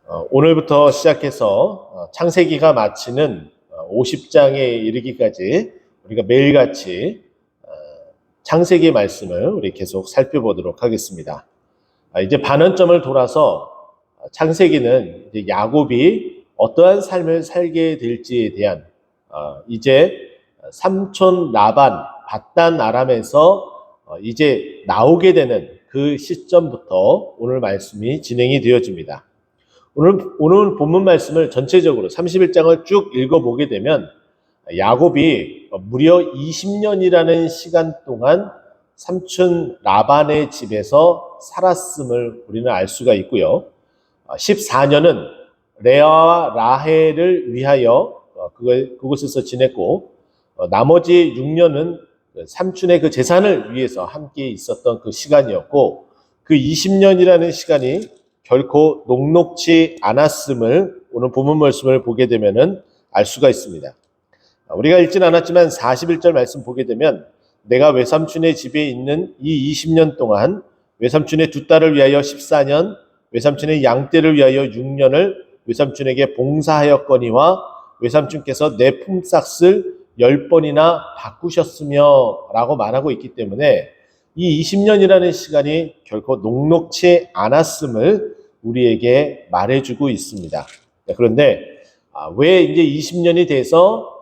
오늘부터 시작해서 창세기가 마치는 50장에 이르기까지 우리가 매일같이 창세기 말씀을 우리 계속 살펴보도록 하겠습니다. 이제 반환점을 돌아서 창세기는 이제 야곱이 어떠한 삶을 살게 될지에 대한 이제 삼촌 라반 밧단 아람에서 이제 나오게 되는 그 시점부터 오늘 말씀이 진행이 되어집니다. 오늘 본문 말씀을 전체적으로 31장을 쭉 읽어보게 되면 야곱이 무려 20년이라는 시간 동안 삼촌 라반의 집에서 살았음을 우리는 알 수가 있고요. 14년은 레아와 라헬을 위하여 그곳에서 지냈고, 나머지 6년은 삼촌의 그 재산을 위해서 함께 있었던 그 시간이었고, 그 20년이라는 시간이 결코 녹록지 않았음을 오늘 본문 말씀을 보게 되면은 알 수가 있습니다. 우리가 읽진 않았지만 41절 말씀 보게 되면 내가 외삼촌의 집에 있는 이 20년 동안 외삼촌의 두 딸을 위하여 14년, 외삼촌의 양떼를 위하여 6년을 외삼촌에게 봉사하였거니와 외삼촌께서 내 품삯을 10번이나 바꾸셨으며 라고 말하고 있기 때문에 이 20년이라는 시간이 결코 녹록지 않았음을 우리에게 말해주고 있습니다. 그런데 왜 이제 20년이 돼서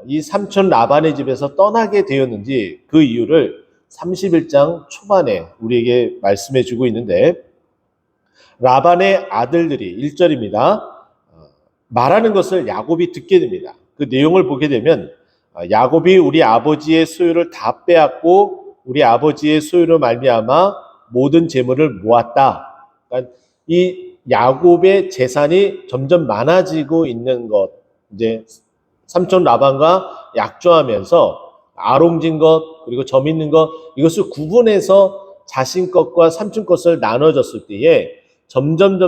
이 삼촌 라반의 집에서 떠나게 되었는지 그 이유를 31장 초반에 우리에게 말씀해주고 있는데, 라반의 아들들이 1절입니다. 말하는 것을 야곱이 듣게 됩니다. 그 내용을 보게 되면 야곱이 우리 아버지의 소유를 다 빼앗고 우리 아버지의 소유로 말미암아 모든 재물을 모았다. 그러니까 이 야곱의 재산이 점점 많아지고 있는 것, 이제 삼촌 라반과 약조하면서 아롱진 것 그리고 점 있는 것, 이것을 구분해서 자신 것과 삼촌 것을 나눠줬을 때에 점점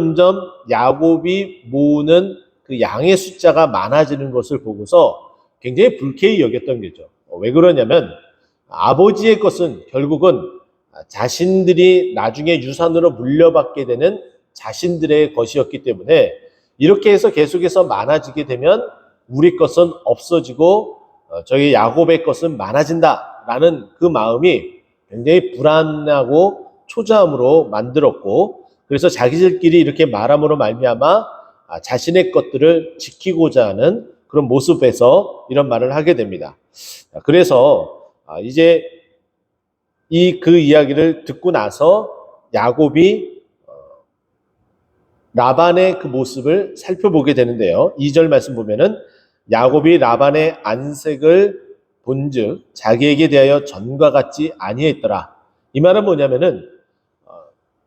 야곱이 모으는 그 양의 숫자가 많아지는 것을 보고서 굉장히 불쾌히 여겼던 거죠. 왜 그러냐면 아버지의 것은 결국은 자신들이 나중에 유산으로 물려받게 되는 자신들의 것이었기 때문에 이렇게 해서 계속해서 많아지게 되면 우리 것은 없어지고 저희 야곱의 것은 많아진다라는 그 마음이 굉장히 불안하고 초조함으로 만들었고, 그래서 자기들끼리 이렇게 말함으로 말미암아 자신의 것들을 지키고자 하는 그런 모습에서 이런 말을 하게 됩니다. 그래서 이제 그 이야기를 듣고 나서 야곱이 라반의 그 모습을 살펴보게 되는데요. 2절 말씀 보면은 야곱이 라반의 안색을 본즉 자기에게 대하여 전과 같지 아니했더라. 이 말은 뭐냐면은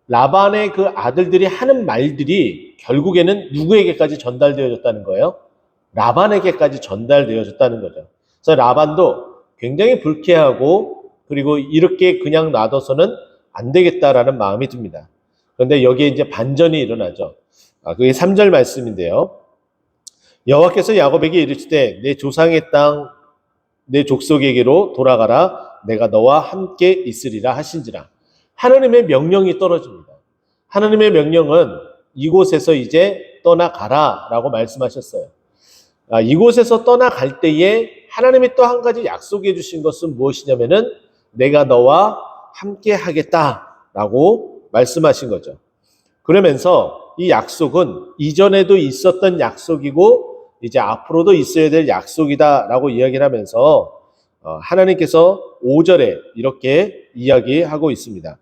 라반의 그 아들들이 하는 말들이 결국에는 누구에게까지 전달되어졌다는 거예요? 라반에게까지 전달되어졌다는 거죠. 그래서 라반도 굉장히 불쾌하고, 그리고 이렇게 그냥 놔둬서는 안 되겠다라는 마음이 듭니다. 그런데 여기에 이제 반전이 일어나죠. 그게 3절 말씀인데요. 여호와께서 야곱에게 이르시되 내 조상의 땅 내 족속에게로 돌아가라. 내가 너와 함께 있으리라 하신지라. 하나님의 명령이 떨어집니다. 하나님의 명령은 이곳에서 이제 떠나가라 라고 말씀하셨어요. 이곳에서 떠나갈 때에 하나님이 또 한 가지 약속해 주신 것은 무엇이냐면은 내가 너와 함께 하겠다라고 말씀하신 거죠. 그러면서 이 약속은 이전에도 있었던 약속이고 이제 앞으로도 있어야 될 약속이다라고 이야기를 하면서 하나님께서 5절에 이렇게 이야기하고 있습니다.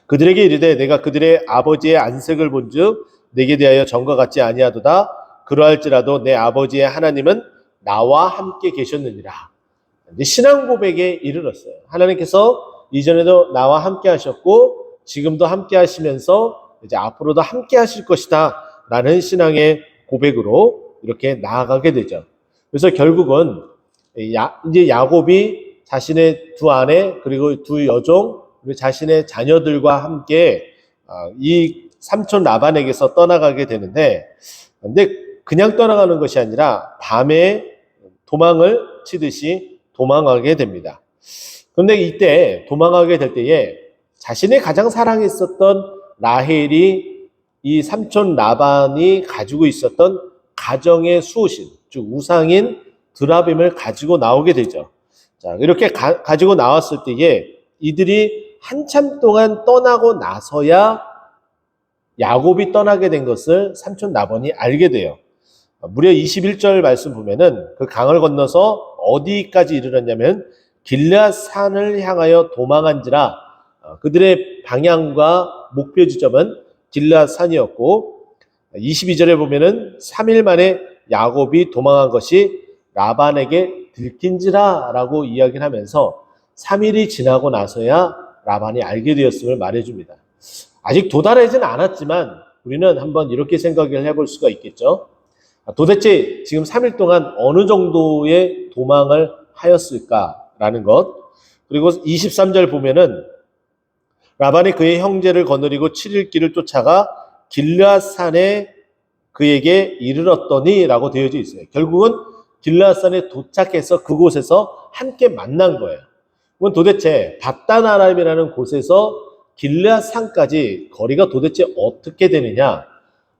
그들에게 이르되 내가 그들의 아버지의 안색을 본즉 내게 대하여 전과 같지 아니하도다. 그러할지라도 내 아버지의 하나님은 나와 함께 계셨느니라. 이제 신앙 고백에 이르렀어요. 하나님께서 이전에도 나와 함께 하셨고 지금도 함께 하시면서 이제 앞으로도 함께 하실 것이다 라는 신앙의 고백으로 이렇게 나아가게 되죠. 그래서 결국은 이제 야곱이 자신의 두 아내 그리고 두 여종 그리고 자신의 자녀들과 함께 이 삼촌 라반에게서 떠나가게 되는데, 근데 그냥 떠나가는 것이 아니라 밤에 도망을 치듯이 도망하게 됩니다. 그런데 이때 도망하게 될 때에 자신의 가장 사랑했었던 라헬이 이 삼촌 라반이 가지고 있었던 가정의 수호신, 즉 우상인 드라빔을 가지고 나오게 되죠. 자, 이렇게 가지고 나왔을 때에 이들이 한참 동안 떠나고 나서야 야곱이 떠나게 된 것을 삼촌 라반이 알게 돼요. 무려 21절 말씀 보면은 그 강을 건너서 어디까지 이르렀냐면 길앗 산을 향하여 도망한지라. 그들의 방향과 목표 지점은 길앗 산이었고, 22절에 보면은 3일 만에 야곱이 도망한 것이 라반에게 들킨지라라고 이야기를 하면서 3일이 지나고 나서야 라반이 알게 되었음을 말해줍니다. 아직 도달하지는 않았지만 우리는 한번 이렇게 생각을 해볼 수가 있겠죠. 도대체 지금 3일 동안 어느 정도의 도망을 하였을까라는 것. 그리고 23절 보면은 라반이 그의 형제를 거느리고 7일 길을 쫓아가 길앗산에 그에게 이르렀더니 라고 되어져 있어요. 결국은 길앗산에 도착해서 그곳에서 함께 만난 거예요. 그건 도대체 밧단아람이라는 곳에서 길앗산까지 거리가 도대체 어떻게 되느냐?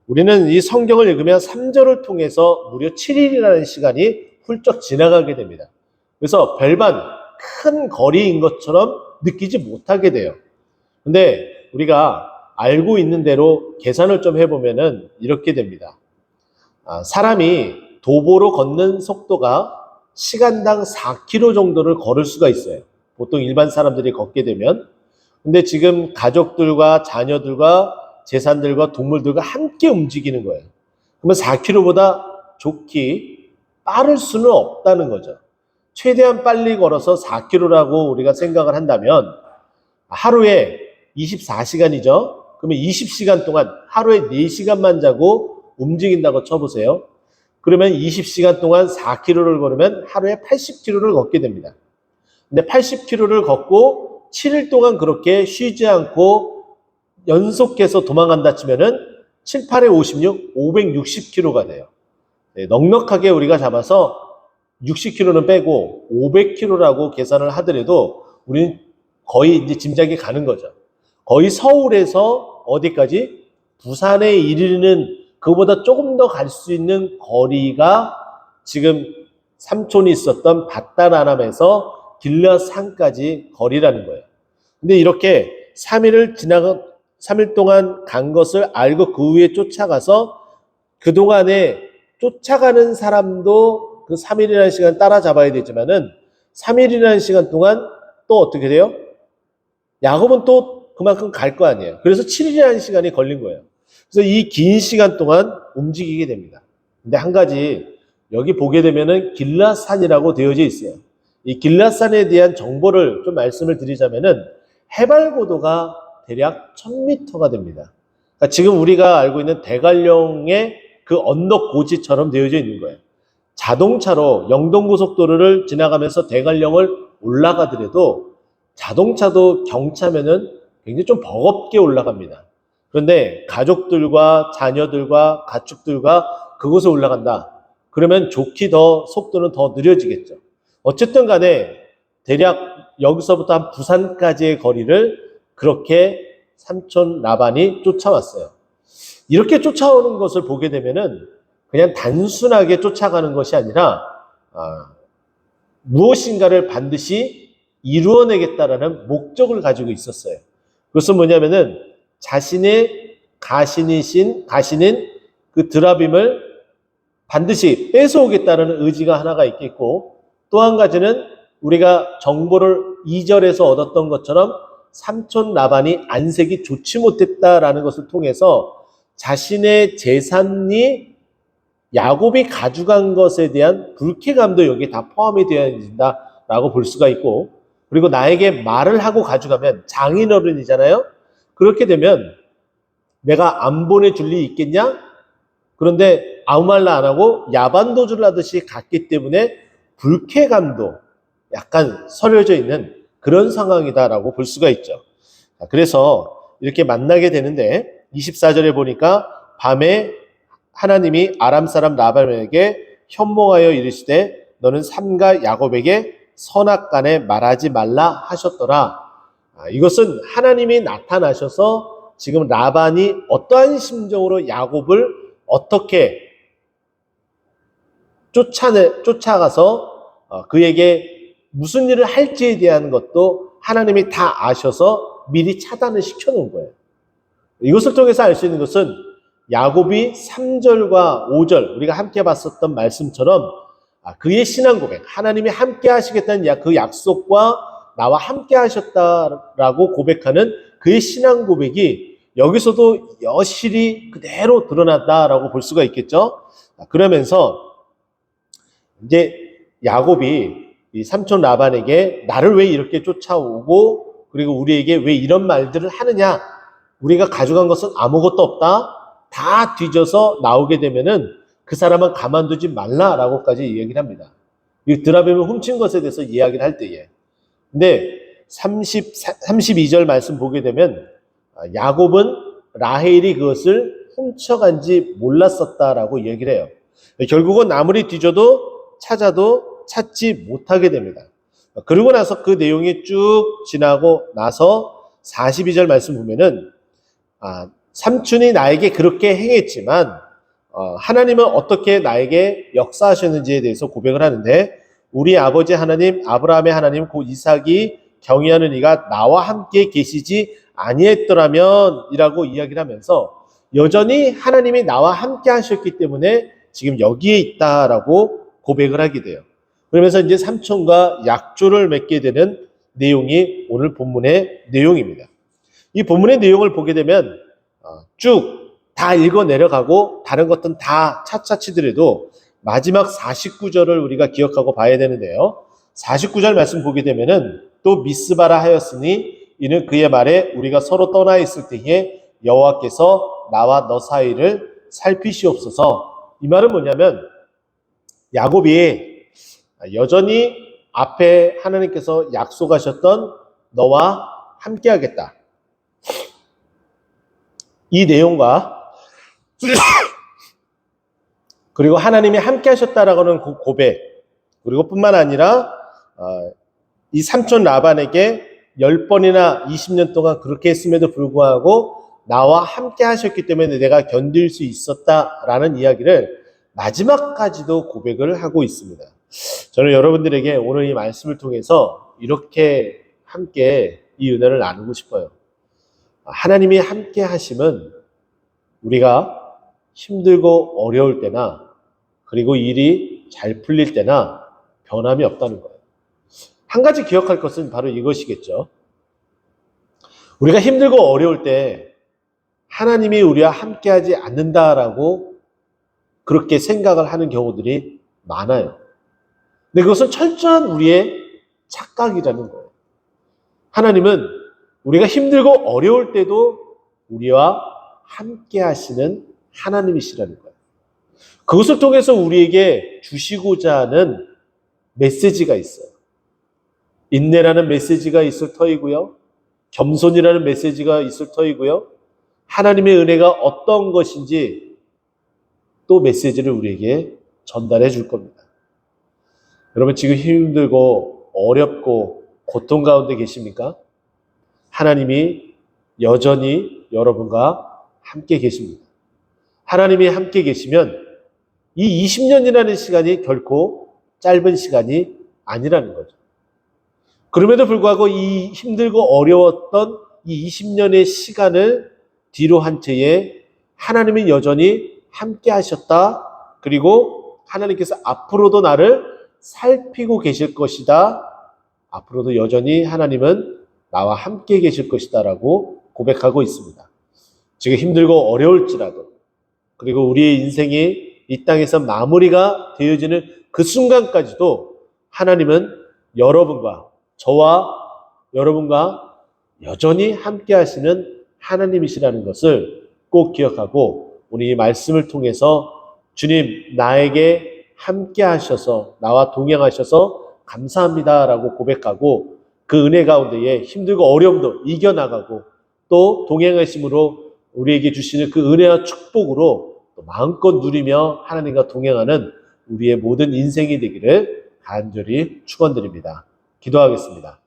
우리는 이 성경을 읽으면 3절을 통해서 무려 7일이라는 시간이 훌쩍 지나가게 됩니다. 그래서 별반 큰 거리인 것처럼 느끼지 못하게 돼요. 근데 우리가 알고 있는 대로 계산을 좀 해보면은 이렇게 됩니다. 사람이 도보로 걷는 속도가 시간당 4km 정도를 걸을 수가 있어요. 보통 일반 사람들이 걷게 되면. 근데 지금 가족들과 자녀들과 재산들과 동물들과 함께 움직이는 거예요. 그러면 4km보다 좋기 빠를 수는 없다는 거죠. 최대한 빨리 걸어서 4km라고 우리가 생각을 한다면 하루에 24시간이죠. 그러면 20시간 동안 하루에 4시간만 자고 움직인다고 쳐보세요. 그러면 20시간 동안 4km를 걸으면 하루에 80km를 걷게 됩니다. 근데 80km를 걷고 7일 동안 그렇게 쉬지 않고 연속해서 도망간다 치면은 7, 8에 56, 560km가 돼요. 네, 넉넉하게 우리가 잡아서 60km는 빼고 500km라고 계산을 하더라도 우리는 거의 이제 짐작이 가는 거죠. 거의 서울에서 어디까지? 부산에 이르는 그보다 조금 더 갈 수 있는 거리가 지금 삼촌이 있었던 밧단아람에서 길앗산까지 거리라는 거예요. 근데 이렇게 3일 동안 간 것을 알고 그 후에 쫓아가서 그동안에 쫓아가는 사람도 그 3일이라는 시간 따라잡아야 되지만은 3일이라는 시간 동안 또 어떻게 돼요? 야곱은 또 그만큼 갈 거 아니에요. 그래서 7일이라는 시간이 걸린 거예요. 그래서 이 긴 시간 동안 움직이게 됩니다. 근데 한 가지 여기 보게 되면은 길앗산이라고 되어져 있어요. 이 길앗산에 대한 정보를 좀 말씀을 드리자면은 해발 고도가 대략 1000m가 됩니다. 그러니까 지금 우리가 알고 있는 대관령의 그 언덕 고지처럼 되어져 있는 거예요. 자동차로 영동고속도로를 지나가면서 대관령을 올라가더라도 자동차도 경차면은 굉장히 좀 버겁게 올라갑니다. 그런데 가족들과 자녀들과 가축들과 그곳에 올라간다. 그러면 좋게 더 속도는 더 느려지겠죠. 어쨌든 간에 대략 여기서부터 한 부산까지의 거리를 그렇게 삼촌 라반이 쫓아왔어요. 이렇게 쫓아오는 것을 보게 되면은 그냥 단순하게 쫓아가는 것이 아니라 무엇인가를 반드시 이루어내겠다라는 목적을 가지고 있었어요. 그것은 뭐냐면은 자신의 가신인 그 드라빔을 반드시 뺏어오겠다는 의지가 하나가 있겠고, 또 한 가지는 우리가 정보를 2절에서 얻었던 것처럼 삼촌 라반이 안색이 좋지 못했다라는 것을 통해서 자신의 재산이 야곱이 가져간 것에 대한 불쾌감도 여기에 다 포함이 되어야 된다라고 볼 수가 있고, 그리고 나에게 말을 하고 가져가면 장인어른이잖아요. 그렇게 되면 내가 안 보내줄 리 있겠냐? 그런데 아무 말도 안 하고 야반도주를 하듯이 갔기 때문에 불쾌감도 약간 서려져 있는 그런 상황이다라고 볼 수가 있죠. 그래서 이렇게 만나게 되는데 24절에 보니까 밤에 하나님이 아람 사람 라반에게 현몽하여 이르시되 너는 삼가 야곱에게 선악간에 말하지 말라 하셨더라. 이것은 하나님이 나타나셔서 지금 라반이 어떠한 심정으로 야곱을 어떻게 쫓아가서 그에게 무슨 일을 할지에 대한 것도 하나님이 다 아셔서 미리 차단을 시켜놓은 거예요. 이것을 통해서 알 수 있는 것은 야곱이 3절과 5절 우리가 함께 봤었던 말씀처럼 그의 신앙 고백, 하나님이 함께 하시겠다는 그 약속과 나와 함께 하셨다라고 고백하는 그의 신앙 고백이 여기서도 여실히 그대로 드러났다라고 볼 수가 있겠죠. 그러면서 이제 야곱이 이 삼촌 라반에게 나를 왜 이렇게 쫓아오고 그리고 우리에게 왜 이런 말들을 하느냐, 우리가 가져간 것은 아무것도 없다, 다 뒤져서 나오게 되면은 그 사람은 가만두지 말라라고까지 이야기를 합니다. 이 드라뱀을 훔친 것에 대해서 이야기를 할 때에. 근데 32절 말씀 보게 되면 야곱은 라헬이 그것을 훔쳐간지 몰랐었다라고 얘기를 해요. 결국은 아무리 뒤져도 찾아도 찾지 못하게 됩니다. 그러고 나서 그 내용이 쭉 지나고 나서 42절 말씀 보면은 삼촌이 나에게 그렇게 행했지만 하나님은 어떻게 나에게 역사하셨는지에 대해서 고백을 하는데, 우리 아버지 하나님 아브라함의 하나님 곧 이삭이 경외하는 이가 나와 함께 계시지 아니했더라면 이라고 이야기를 하면서 여전히 하나님이 나와 함께 하셨기 때문에 지금 여기에 있다라고 고백을 하게 돼요. 그러면서 이제 삼촌과 약조를 맺게 되는 내용이 오늘 본문의 내용입니다. 이 본문의 내용을 보게 되면 쭉 다 읽어 내려가고 다른 것들은 다 차차치더라도 마지막 49절을 우리가 기억하고 봐야 되는데요. 49절 말씀 보게 되면은 또 미스바라 하였으니 이는 그의 말에 우리가 서로 떠나 있을 때에 여호와께서 나와 너 사이를 살피시옵소서. 이 말은 뭐냐면 야곱이 여전히 앞에 하나님께서 약속하셨던 너와 함께하겠다, 이 내용과 그리고 하나님이 함께 하셨다라고 하는 그 고백, 그리고 뿐만 아니라 이 삼촌 라반에게 10번이나 20년 동안 그렇게 했음에도 불구하고 나와 함께 하셨기 때문에 내가 견딜 수 있었다라는 이야기를 마지막까지도 고백을 하고 있습니다. 저는 여러분들에게 오늘 이 말씀을 통해서 이렇게 함께 이 은혜를 나누고 싶어요. 하나님이 함께 하심은 우리가 힘들고 어려울 때나 그리고 일이 잘 풀릴 때나 변함이 없다는 거예요. 한 가지 기억할 것은 바로 이것이겠죠. 우리가 힘들고 어려울 때 하나님이 우리와 함께하지 않는다라고 그렇게 생각을 하는 경우들이 많아요. 근데 그것은 철저한 우리의 착각이라는 거예요. 하나님은 우리가 힘들고 어려울 때도 우리와 함께 하시는 하나님이시라는 거예요. 그것을 통해서 우리에게 주시고자 하는 메시지가 있어요. 인내라는 메시지가 있을 터이고요. 겸손이라는 메시지가 있을 터이고요. 하나님의 은혜가 어떤 것인지 또 메시지를 우리에게 전달해 줄 겁니다. 여러분 지금 힘들고 어렵고 고통 가운데 계십니까? 하나님이 여전히 여러분과 함께 계십니다. 하나님이 함께 계시면 이 20년이라는 시간이 결코 짧은 시간이 아니라는 거죠. 그럼에도 불구하고 이 힘들고 어려웠던 이 20년의 시간을 뒤로 한 채에 하나님이 여전히 함께 하셨다. 그리고 하나님께서 앞으로도 나를 살피고 계실 것이다. 앞으로도 여전히 하나님은 나와 함께 계실 것이다 라고 고백하고 있습니다. 지금 힘들고 어려울지라도, 그리고 우리의 인생이 이 땅에서 마무리가 되어지는 그 순간까지도 하나님은 여러분과 저와 여러분과 여전히 함께 하시는 하나님이시라는 것을 꼭 기억하고 우리 이 말씀을 통해서 주님 나에게 함께 하셔서 나와 동행하셔서 감사합니다라고 고백하고 그 은혜 가운데에 힘들고 어려움도 이겨나가고 또 동행하심으로 우리에게 주시는 그 은혜와 축복으로 또 마음껏 누리며 하나님과 동행하는 우리의 모든 인생이 되기를 간절히 축원드립니다. 기도하겠습니다.